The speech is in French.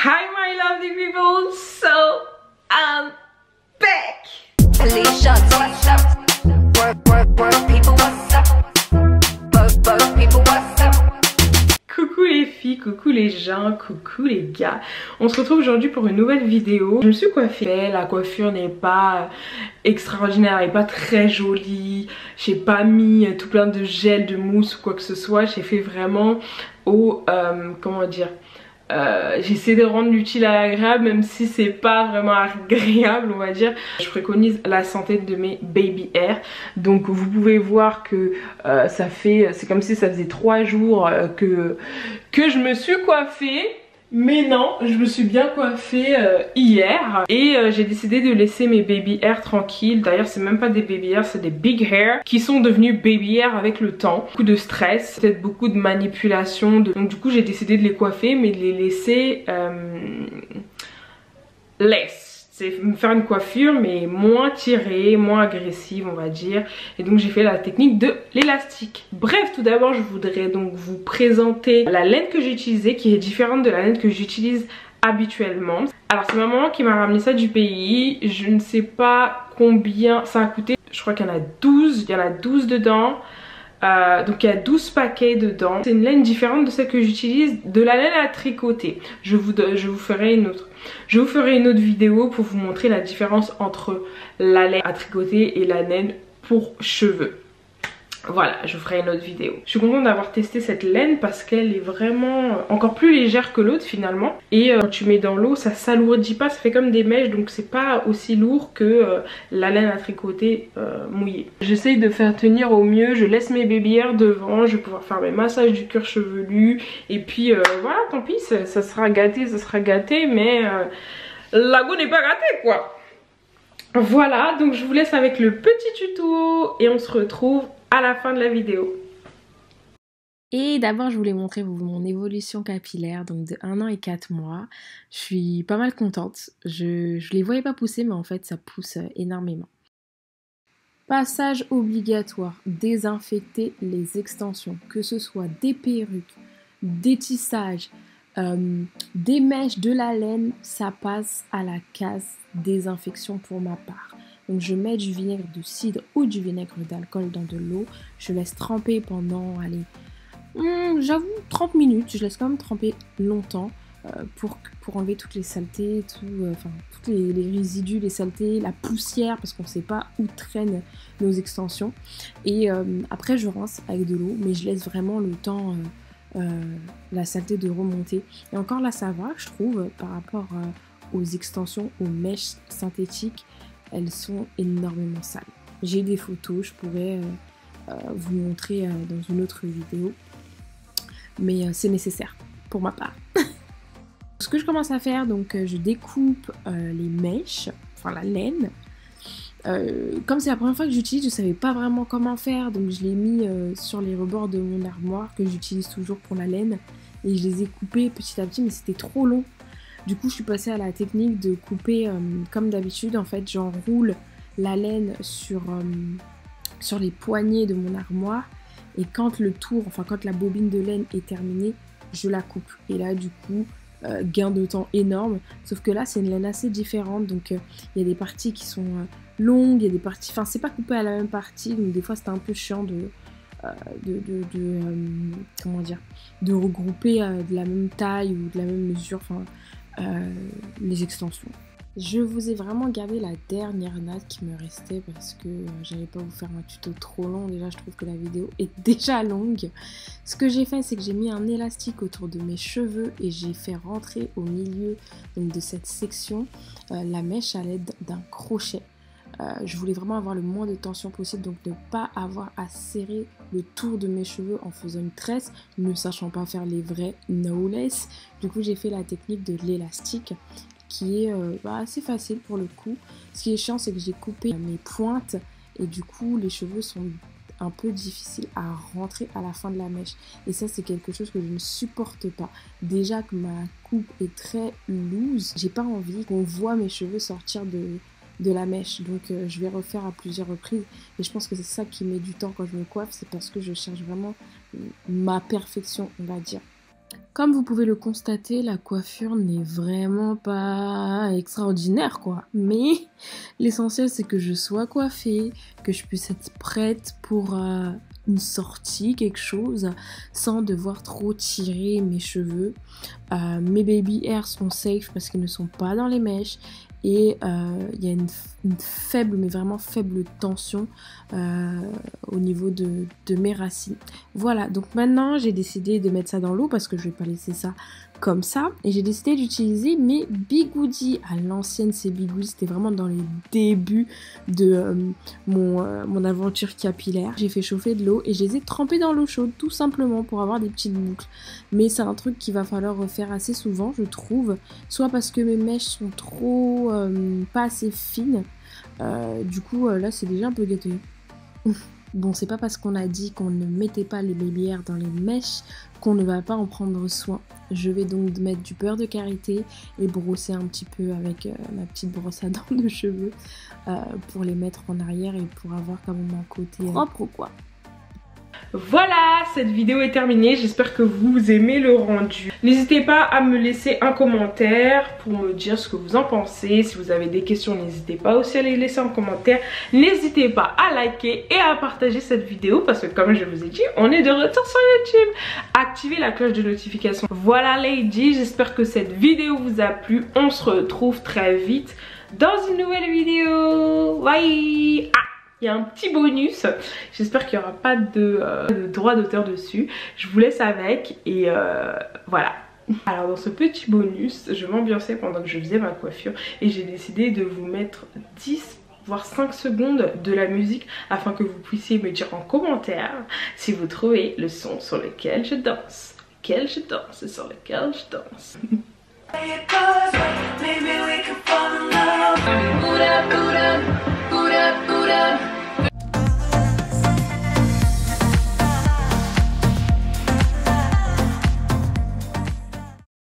Hi my lovely people, so I'm back. Alicia, what's up? Work, people, what's up? Work, people, what's up? Coucou les filles, coucou les gens, coucou les gars. On se retrouve aujourd'hui pour une nouvelle vidéo. Je me suis coiffée, la coiffure n'est pas extraordinaire, elle n'est pas très jolie. J'ai pas mis tout plein de gel, de mousse ou quoi que ce soit. J'ai fait vraiment au, comment dire, j'essaie de rendre l'utile à l'agréable, même si c'est pas vraiment agréable, on va dire. Je préconise la santé de mes baby hair. Donc vous pouvez voir que c'est comme si ça faisait 3 jours que je me suis coiffée. Mais non, je me suis bien coiffée hier et j'ai décidé de laisser mes baby hair tranquilles. D'ailleurs c'est même pas des baby hair, c'est des big hair qui sont devenus baby hair avec le temps. Beaucoup de stress, peut-être beaucoup de manipulation, donc du coup j'ai décidé de les coiffer mais de les laisser c'est me faire une coiffure mais moins tirée, moins agressive on va dire. Et donc j'ai fait la technique de l'élastique. Bref, tout d'abord je voudrais donc vous présenter la laine que j'ai utilisée, qui est différente de la laine que j'utilise habituellement. Alors c'est ma maman qui m'a ramené ça du pays. Je ne sais pas combien ça a coûté. Je crois qu'il y en a 12, il y en a 12 dedans. Donc il y a 12 paquets dedans. C'est une laine différente de celle que j'utilise, de la laine à tricoter. Je vous ferai une autre vidéo pour vous montrer la différence entre la laine à tricoter et la laine pour cheveux. Voilà, je vous ferai une autre vidéo. Je suis contente d'avoir testé cette laine parce qu'elle est vraiment encore plus légère que l'autre finalement. Et quand tu mets dans l'eau, ça s'alourdit pas, ça fait comme des mèches, donc c'est pas aussi lourd que la laine à tricoter mouillée. J'essaye de faire tenir au mieux, je laisse mes baby hair devant, je vais pouvoir faire mes massages du cuir chevelu. Et puis voilà, tant pis, ça sera gâté, mais la go n'est pas gâtée quoi. Voilà, donc je vous laisse avec le petit tuto et on se retrouve à la fin de la vidéo. Et d'abord je voulais montrer mon évolution capillaire, donc de 1 an et 4 mois. Je suis pas mal contente, je les voyais pas pousser mais en fait ça pousse énormément. Passage obligatoire, désinfecter les extensions, que ce soit des perruques, des tissages, des mèches, de la laine, ça passe à la case désinfection pour ma part. Donc je mets du vinaigre de cidre ou du vinaigre d'alcool dans de l'eau. Je laisse tremper pendant, allez, j'avoue 30 minutes. Je laisse quand même tremper longtemps pour enlever toutes les saletés, tous les résidus, les saletés, la poussière, parce qu'on ne sait pas où traînent nos extensions. Et après je rince avec de l'eau, mais je laisse vraiment le temps, la saleté de remonter. Et encore là ça va, je trouve, par rapport aux extensions, aux mèches synthétiques. Elles sont énormément sales. J'ai des photos, je pourrais vous montrer dans une autre vidéo. Mais c'est nécessaire pour ma part. Ce que je commence à faire, donc je découpe les mèches, enfin la laine. Comme c'est la première fois que j'utilise, je ne savais pas vraiment comment faire. Donc je l'ai mis sur les rebords de mon armoire que j'utilise toujours pour la laine. Et je les ai coupés petit à petit, mais c'était trop long. Du coup, je suis passée à la technique de couper comme d'habitude. En fait, j'enroule la laine sur les poignées de mon armoire. Et quand quand la bobine de laine est terminée, je la coupe. Et là, du coup, gain de temps énorme. Sauf que là, c'est une laine assez différente. Donc, il y a des parties qui sont longues. Il y a des parties... Enfin, c'est pas coupé à la même partie. Donc, des fois, c'est un peu chiant comment dire, de regrouper de la même taille ou de la même mesure. Enfin... les extensions. Je vous ai vraiment gardé la dernière natte qui me restait parce que j'allais pas vous faire un tuto trop long. Déjà je trouve que la vidéo est déjà longue. Ce que j'ai fait, c'est que j'ai mis un élastique autour de mes cheveux et j'ai fait rentrer au milieu donc, de cette section la mèche à l'aide d'un crochet. Je voulais vraiment avoir le moins de tension possible, donc ne pas avoir à serrer le tour de mes cheveux en faisant une tresse, ne sachant pas faire les vrais no-lace. Du coup j'ai fait la technique de l'élastique qui est assez facile pour le coup. Ce qui est chiant, c'est que j'ai coupé mes pointes et du coup les cheveux sont un peu difficiles à rentrer à la fin de la mèche. Et ça c'est quelque chose que je ne supporte pas. Déjà que ma coupe est très loose, j'ai pas envie qu'on voit mes cheveux sortir de la mèche, donc je vais refaire à plusieurs reprises et je pense que c'est ça qui met du temps quand je me coiffe, c'est parce que je cherche vraiment ma perfection, on va dire. Comme vous pouvez le constater, la coiffure n'est vraiment pas extraordinaire quoi. Mais l'essentiel c'est que je sois coiffée, que je puisse être prête pour une sortie, quelque chose, sans devoir trop tirer mes cheveux. Mes baby hairs sont safe parce qu'ils ne sont pas dans les mèches. Et il y a une faible, mais vraiment faible tension au niveau de mes racines. Voilà, donc maintenant j'ai décidé de mettre ça dans l'eau parce que je vais pas laisser ça comme ça. Et j'ai décidé d'utiliser mes bigoudis. À l'ancienne, ces bigoudis, c'était vraiment dans les débuts de mon aventure capillaire. J'ai fait chauffer de l'eau et je les ai trempés dans l'eau chaude, tout simplement pour avoir des petites boucles. Mais c'est un truc qu'il va falloir refaire assez souvent, je trouve. Soit parce que mes mèches sont trop pas assez fines. Du coup, là, c'est déjà un peu gâté. Bon, c'est pas parce qu'on a dit qu'on ne mettait pas les baby hairs dans les mèches qu'on ne va pas en prendre soin. Je vais donc mettre du beurre de karité et brosser un petit peu avec ma petite brosse à dents de cheveux pour les mettre en arrière et pour avoir quand même un côté propre quoi. Voilà, cette vidéo est terminée, j'espère que vous aimez le rendu. N'hésitez pas à me laisser un commentaire pour me dire ce que vous en pensez. Si vous avez des questions, n'hésitez pas aussi à les laisser en commentaire. N'hésitez pas à liker et à partager cette vidéo parce que comme je vous ai dit, on est de retour sur YouTube. Activez la cloche de notification. Voilà lady, j'espère que cette vidéo vous a plu. On se retrouve très vite dans une nouvelle vidéo. Bye. Il y a un petit bonus, j'espère qu'il n'y aura pas de droit d'auteur dessus. Je vous laisse avec et voilà. Alors dans ce petit bonus, je m'ambiançais pendant que je faisais ma coiffure et j'ai décidé de vous mettre 10 voire 5 secondes de la musique afin que vous puissiez me dire en commentaire si vous trouvez le son sur lequel je danse. Sur lequel je danse.